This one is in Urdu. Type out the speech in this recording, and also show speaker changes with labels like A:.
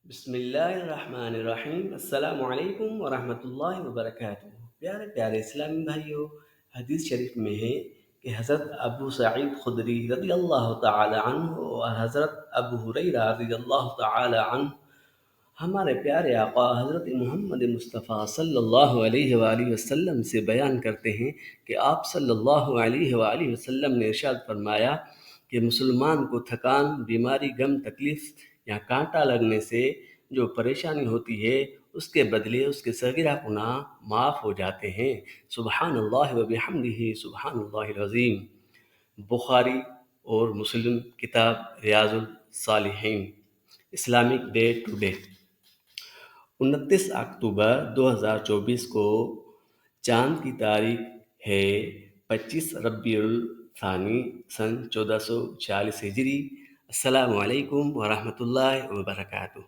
A: بسم اللہ الرحمن الرحیم۔ السلام علیکم ورحمۃ اللہ وبرکاتہ۔ پیارے پیارے اسلامی بھائیوں، حدیث شریف میں ہے کہ حضرت ابو سعید خدری رضی اللہ تعالی عنہ اور حضرت ابو ہریرہ رضی اللہ تعالی عنہ ہمارے پیارے آقا حضرت محمد مصطفیٰ صلی اللہ علیہ وآلہ وسلم سے بیان کرتے ہیں کہ آپ صلی اللہ علیہ وآلہ وسلم نے ارشاد فرمایا کہ مسلمان کو تھکان، بیماری، غم، تکلیف یا کانٹا لگنے سے جو پریشانی ہوتی ہے اس کے بدلے اس کے صغیرہ گناہ معاف ہو جاتے ہیں۔ سبحان اللہ و بحمدہ سبحان اللہ العظیم۔ بخاری اور مسلم، کتاب ریاض الصالحین۔ اسلامک ڈے ٹوڈے 29 اکتوبر 2024 کو چاند کی تاریخ ہے 25 ربیع الثانی سن 1446 ہجری۔ السلام علیکم ورحمۃ اللہ وبرکاتہ۔